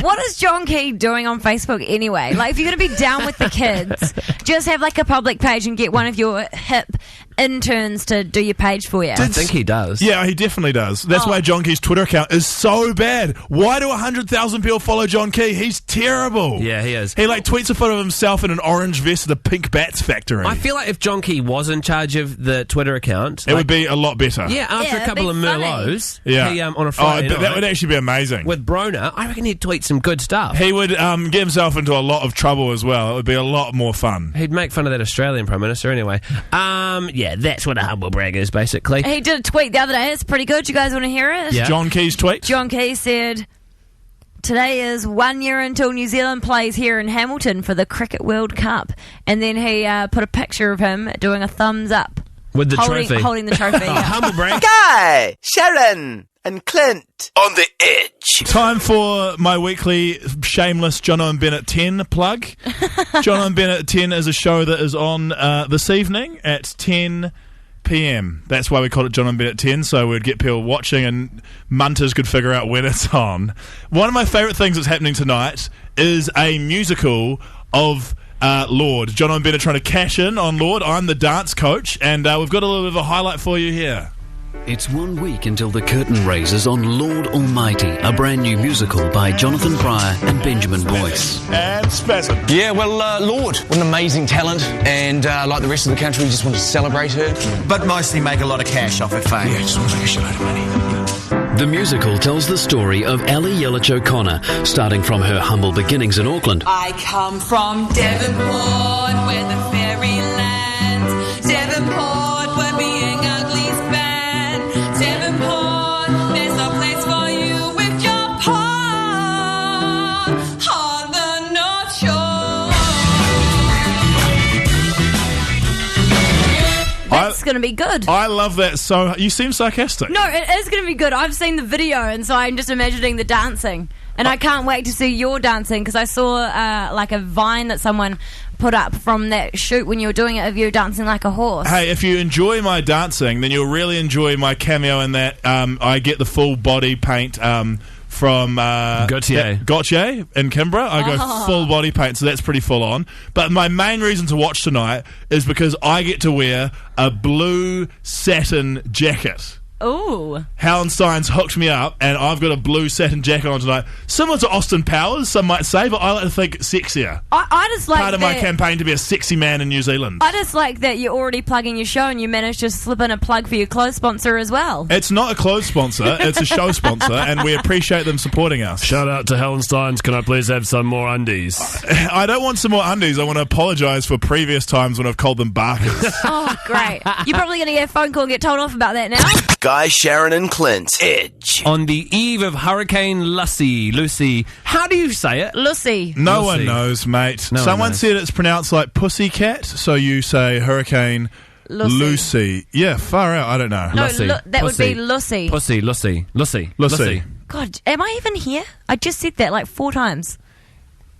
What is John Key doing on Facebook anyway? Like, if you're going to be down with the kids, just have like a public page and get one of your hip interns to do your page for you. I think he does. Yeah, he definitely does. That's why John Key's Twitter account is so bad. Why do 100,000 people follow John Key? He's terrible. Yeah, he is. He tweets a photo of himself in an orange vest at a Pink Bats factory. I feel like if John Key was in charge of the Twitter account, it would be a lot better. Yeah, after a couple of Merlots, yeah, he, on a Friday night, that would actually be amazing. With Brona, I reckon he'd tweet some good stuff. He would get himself into a lot of trouble as well. It would be a lot more fun. He'd make fun of that Australian Prime Minister anyway. Yeah, that's what a humble brag is, basically. He did a tweet the other day. It's pretty good. You guys want to hear it? Yeah. John Key's tweet? John Key said, "Today is 1 year until New Zealand plays here in Hamilton for the Cricket World Cup." And then he put a picture of him doing a thumbs up. With the trophy. Holding the trophy. Yeah. Humble brag. Guy, Sharyn, and Clint on the edge. Time for my weekly shameless Jono and Bennett 10 plug. Jono and Bennett 10 is a show that is on this evening at 10 p.m. That's why we called it Jono and Bennett 10, so we'd get people watching and munters could figure out when it's on. One of my favourite things that's happening tonight is a musical of Lord. Jono and Bennett trying to cash in on Lord. I'm the dance coach, and we've got a little bit of a highlight for you here. It's 1 week until the curtain raises on Lord Almighty, a brand new musical by Jonathan Pryor and Benjamin Boyce. And spasm. Yeah, well, Lord, what an amazing talent, and like the rest of the country, we just want to celebrate her. But mostly make a lot of cash off her fame. Yeah, just want to make a shitload of money. The musical tells the story of Ali Yelich O'Connor, starting from her humble beginnings in Auckland. I come from Devonport, where the fairy lands. Devonport, where being ugly's banned. Devonport, there's no place for you going to be good. I love that. So you seem sarcastic. No, it is going to be good. I've seen the video, and so I'm just imagining the dancing. And I can't wait to see your dancing, because I saw like a vine that someone put up from that shoot when you were doing it of you dancing like a horse. Hey, if you enjoy my dancing, then you'll really enjoy my cameo in that. I get the full body paint from Gautier in Canberra. I go full body paint, so that's pretty full on. But my main reason to watch tonight is because I get to wear a blue satin jacket. Ooh. Hallenstein's hooked me up, and I've got a blue satin jacket on tonight. Similar to Austin Powers, some might say, but I like to think sexier. I just like part of my campaign to be a sexy man in New Zealand. I just like that you're already plugging your show and you managed to slip in a plug for your clothes sponsor as well. It's not a clothes sponsor, it's a show sponsor, and we appreciate them supporting us. Shout out to Hallenstein's. Can I please have some more undies? I don't want some more undies. I want to apologise for previous times when I've called them barkers. Oh, great. You're probably going to get a phone call and get told off about that now. Guy, Sharyn and Clint. Edge. On the eve of Hurricane Lucy. How do you say it? Lucy. No one knows, mate. Someone said it's pronounced like pussycat, so you say Hurricane Lucy. Yeah, far out. I don't know. No, that would be Lucy. Lucy. God, am I even here? I just said that like 4 times.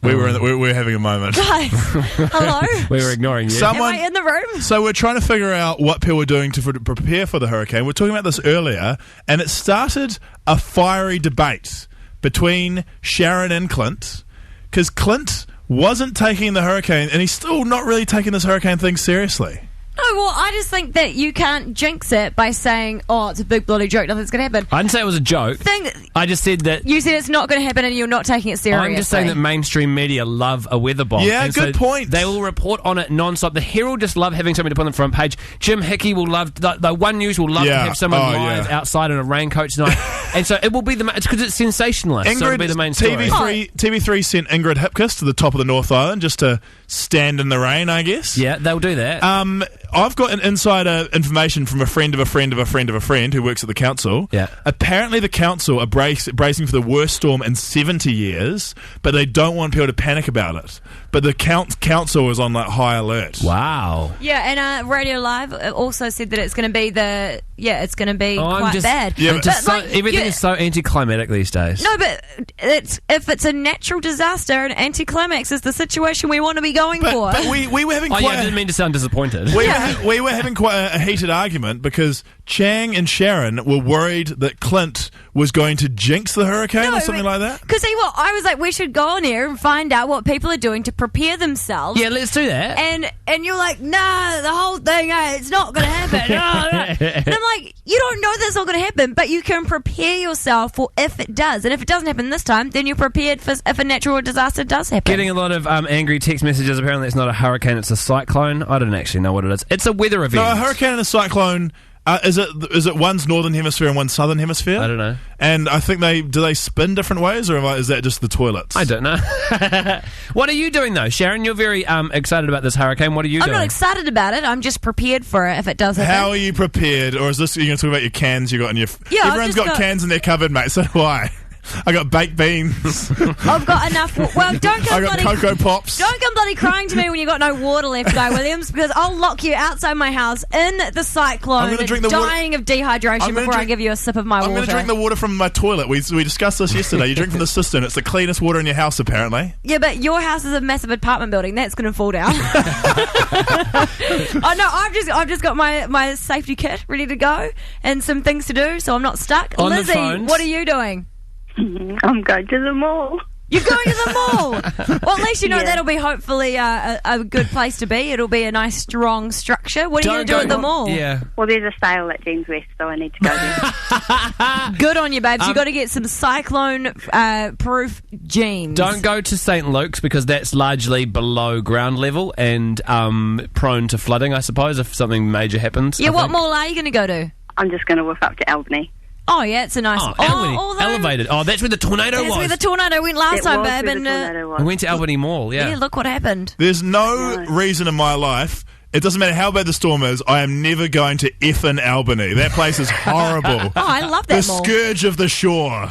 We were having a moment. Guys, hello? We were ignoring you. Am I in the room? So we're trying to figure out what people are doing to prepare for the hurricane. We were talking about this earlier, and it started a fiery debate between Sharyn and Clint, because Clint wasn't taking the hurricane, and he's still not really taking this hurricane thing seriously. No, well, I just think that you can't jinx it by saying, oh, it's a big bloody joke, nothing's going to happen. I didn't say it was a joke. I just said that... You said it's not going to happen and you're not taking it seriously. I'm just saying that mainstream media love a weather bomb. Yeah, good point. They will report on it non-stop. The Herald just love having something to put on the front page. Jim Hickey will love... The One News will love to have someone live outside in a raincoat tonight. And so it will be the... It's because it's sensationalist, so it'll be the main story. TV3 sent Ingrid Hipkiss to the top of the North Island just to stand in the rain, I guess. Yeah, they'll do that. I've got an insider information from a friend of a friend of a friend of a friend who works at the council. Yeah. Apparently the council are bracing for the worst storm in 70 years, but they don't want people to panic about it. But the council is on like high alert. Wow. Yeah, and Radio Live also said that it's going to be it's going to be quite bad. Yeah, everything is so anticlimactic these days. No, but if it's a natural disaster, an anticlimax is the situation we want to be going for. But we were having I didn't mean to sound disappointed. We were having quite a heated argument because Chang and Sharyn were worried that Clint was going to jinx the hurricane or something like that. Because I was like, we should go on here and find out what people are doing to prepare themselves. Yeah, let's do that. And you're like, nah, the whole thing, it's not going to happen. And I'm like, you don't know that's not going to happen, but you can prepare yourself for if it does. And if it doesn't happen this time, then you're prepared for if a natural disaster does happen. Getting a lot of angry text messages. Apparently it's not a hurricane, it's a cyclone. I don't actually know what it is. It's a weather event. No, a hurricane and a cyclone... Is it one's northern hemisphere and one's southern hemisphere? I don't know. And I think do they spin different ways, or is that just the toilets? I don't know. What are you doing though, Sharyn? You're very excited about this hurricane. What are you doing? I'm not excited about it. I'm just prepared for it if it does happen. How are you prepared? Or is this, you're going to talk about your cans you got in your... Yeah, everyone's got cans in their cupboard, mate, so do I. I got baked beans. I've got enough. Well, don't come. I got Cocoa Pops. Don't come bloody crying to me when you got no water left, Guy Williams, because I'll lock you outside my house in the cyclone, dying of dehydration before I give you a sip of my water. I'm going to drink the water from my toilet. We discussed this yesterday. You drink from the cistern. It's the cleanest water in your house, apparently. Yeah, but your house is a massive apartment building. That's going to fall down. Oh no, I've just got my safety kit ready to go and some things to do, so I'm not stuck. On Lizzie, the phones. what are you doing? I'm going to the mall. You're going to the mall? Well, at least you know that'll be hopefully a good place to be. It'll be a nice, strong structure. What are you going to do at the mall? Yeah. Well, there's a sale at James West, so I need to go there. Good on you, babes. You've got to get some cyclone-proof jeans. Don't go to St. Luke's because that's largely below ground level and prone to flooding, I suppose, if something major happens. Yeah, what mall are you going to go to? I'm just going to whip up to Albany. Oh, yeah, it's a nice... Albany. Elevated. Oh, that's where the tornado was. That's where the tornado went last time, babe. We went to Albany Mall, yeah. Yeah, look what happened. There's no reason in my life... It doesn't matter how bad the storm is, I am never going to effing Albany. That place is horrible. Oh, I love that the mall. Scourge of the shore.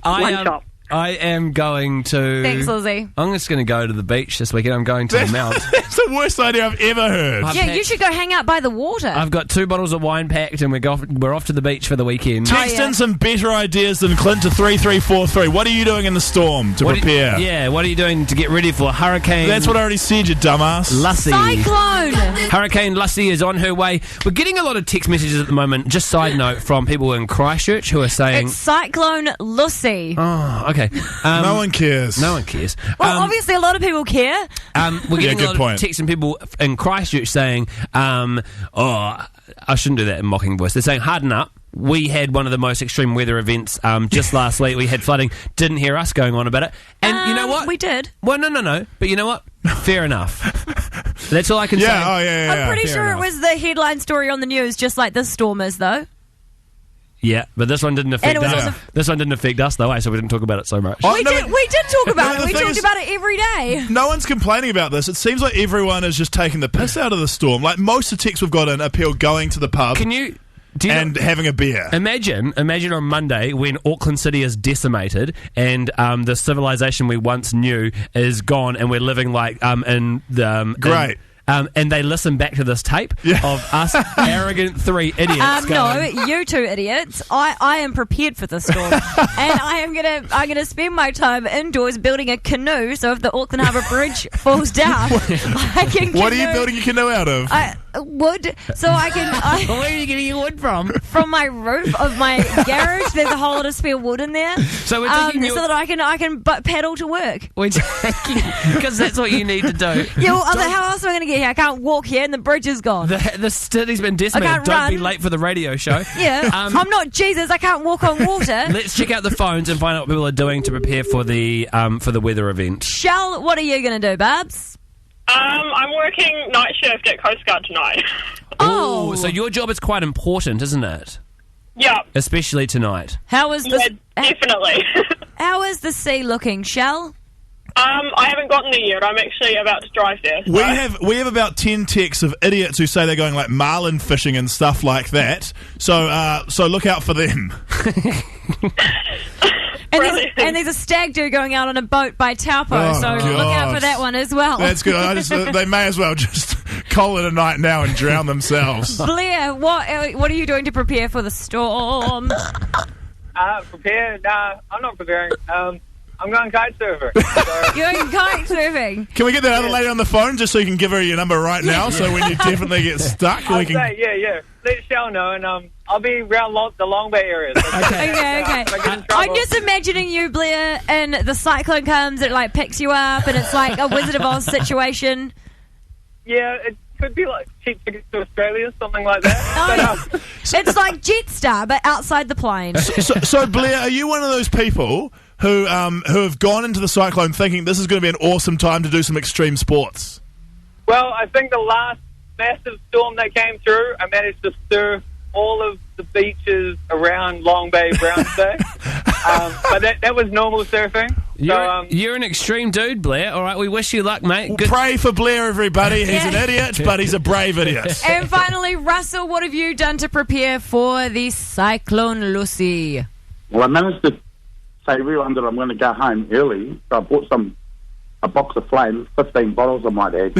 One shop. I am going to... Thanks, Lizzie. I'm just going to go to the beach this weekend. I'm going to the Mount. That's the worst idea I've ever heard. Yeah, you should go hang out by the water. I've got 2 bottles of wine packed and we're off to the beach for the weekend. Text in some better ideas than Clint to 3343. What are you doing in the storm to prepare? What are you doing to get ready for Hurricane... That's what I already said, you dumbass. Lussie. Cyclone! Hurricane Lussie is on her way. We're getting a lot of text messages at the moment, just side note, from people in Christchurch who are saying... It's Cyclone Lussie. Oh, okay. No one cares. No one cares. Well, obviously a lot of people care. We're getting a lot of texts from people in Christchurch saying, I shouldn't do that in mocking voice. They're saying, harden up. We had one of the most extreme weather events just last week. We had flooding. Didn't hear us going on about it. And you know what? We did. Well, no. But you know what? Fair enough. That's all I can say. I'm pretty sure it was the headline story on the news, just like this storm is, though. Yeah, but this one didn't affect us. This one didn't affect us, though, so we didn't talk about it so much. We did talk about it. We talked about it every day. No one's complaining about this. It seems like everyone is just taking the piss out of the storm. Like, most of the texts we've got in are people going to the pub. And having a beer. Imagine on Monday when Auckland City is decimated and the civilization we once knew is gone and we're living like in the... Great. And they listen back to this tape of us arrogant 3 idiots. No, you 2 idiots. I am prepared for this storm, and I'm gonna spend my time indoors building a canoe. So if the Auckland Harbour Bridge falls down, I can. What are you building a canoe out of? Wood. So I can. Where are you getting your wood from? From my roof of my garage. There's a whole lot of spare wood in there. So we're taking so that I can paddle to work. Because that's what you need to do. Yeah. Well, how else am I going to get here? I can't walk here, and the bridge is gone. The city's been decimated. Don't be late for the radio show. Yeah. I'm not Jesus. I can't walk on water. Let's check out the phones and find out what people are doing to prepare for the weather event. Shell, what are you going to do, Babs? I'm working night shift at Coast Guard tonight. Oh, so your job is quite important, isn't it? Yeah. Especially tonight. How is this? Definitely. How is the sea looking, Shell? I haven't gotten there yet. I'm actually about to drive there. So. We have about 10 texts of idiots who say they're going like marlin fishing and stuff like that. So look out for them. And there's a stag do going out on a boat by Taupo, so look out for that one as well. That's good. They may as well just call it a night now and drown themselves. Blair, what are you doing to prepare for the storm? Prepare? Nah, I'm not preparing. I'm going kite surfing. You're going kite surfing? Can we get that other lady on the phone just so you can give her your number right now so when you definitely get stuck we can... Yeah. Let Shell know and I'll be around the Long Bay area. Okay. I'm just imagining you, Blair, and the cyclone comes, it like picks you up and it's like a Wizard of Oz situation. Yeah, it could be like cheap tickets to Australia, something like that. It's like Jetstar, but outside the plane. So Blair, are you one of those people who have gone into the cyclone thinking this is going to be an awesome time to do some extreme sports? Well, I think the last massive storm that came through, I managed to surf all of the beaches around Long Bay, Browns Bay. But that was normal surfing. You're an extreme dude, Blair. All right, we wish you luck, mate. Good. Pray for Blair, everybody. He's an idiot, but he's a brave idiot. And finally, Russell, what have you done to prepare for the Cyclone Lucy? Well, I managed to say to everyone that I'm going to go home early, so I bought a box of flames, 15 bottles I might add.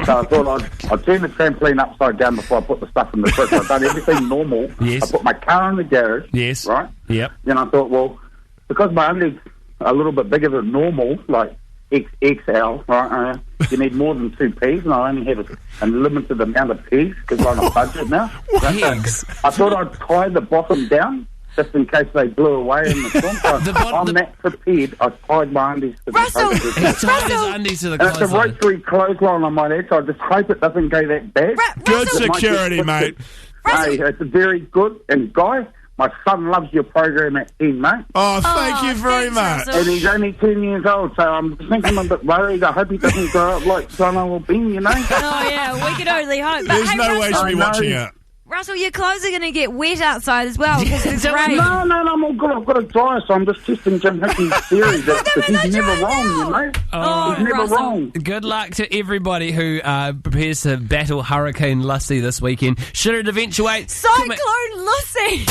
So I thought I'd turn the trampoline upside down before I put the stuff in the fridge. I've done everything normal. Yes. I put my car in the garage. Yes. Right? Yep. Then I thought, well, because my only's a little bit bigger than normal, like XXL, right? You need more than 2 peas, and I only have a limited amount of peas because I'm on a budget now. Pigs? I thought I'd tie the bottom down just in case they blew away in the storm. So I'm that prepared. I tied my undies to the clothesline. He tied his undies to the And it's a rotary clothesline on my head, so I just hope it doesn't go that bad. Good security, mate. Hey, it's very good. And Guy, my son loves your program at 10, mate. Oh, thank you very much. And he's only 10 years old, so I'm thinking I'm a bit worried. I hope he doesn't grow up like John or Ben, you know? Oh, yeah, we can only hope. But There's hey, no way Russell, she'll be watching it. Russell, your clothes are going to get wet outside as well because it's rain. No, I'm all good. I've got a dryer, so I'm just testing Jim Hickey's theory that he's never wrong, you know? He's never Russell. wrong. Good luck to everybody who prepares to battle Hurricane Lucy this weekend. Should it eventuate... Cyclone Lucy!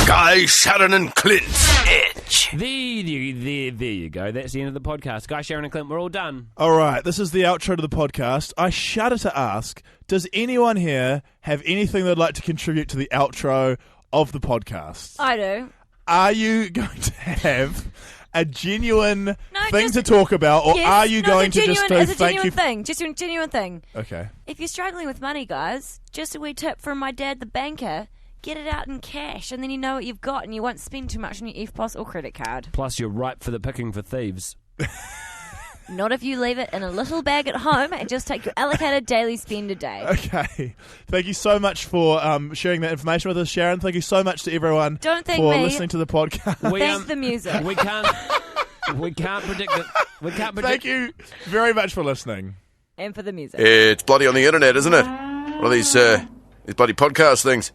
Guy, Sharyn and Clint's Edge. There you go. That's the end of the podcast. Guy, Sharyn and Clint, we're all done. All right, this is the outro to the podcast. I shudder to ask, does anyone here have anything they'd like to contribute to the outro of the podcast? I do. Are you going to have a genuine thing to talk about, or Yes, are you going to genuine, just do it's a thank genuine you? thing. Just a genuine thing. Okay. If you're struggling with money, guys, just a wee tip from my dad, the banker. Get it out in cash, and then you know what you've got, and you won't spend too much on your EFTPOS or credit card. Plus, you're ripe for the picking for thieves. Not if you leave it in a little bag at home and just take your allocated daily spend a day. Okay. Thank you so much for sharing that information with us, Sharyn. Thank you so much to everyone Don't thank for me. listening to the podcast. Thank the music. We can't predict it. We can't predict. Thank you very much for listening. And for the music. It's bloody on the internet, isn't it? One of these bloody podcast things.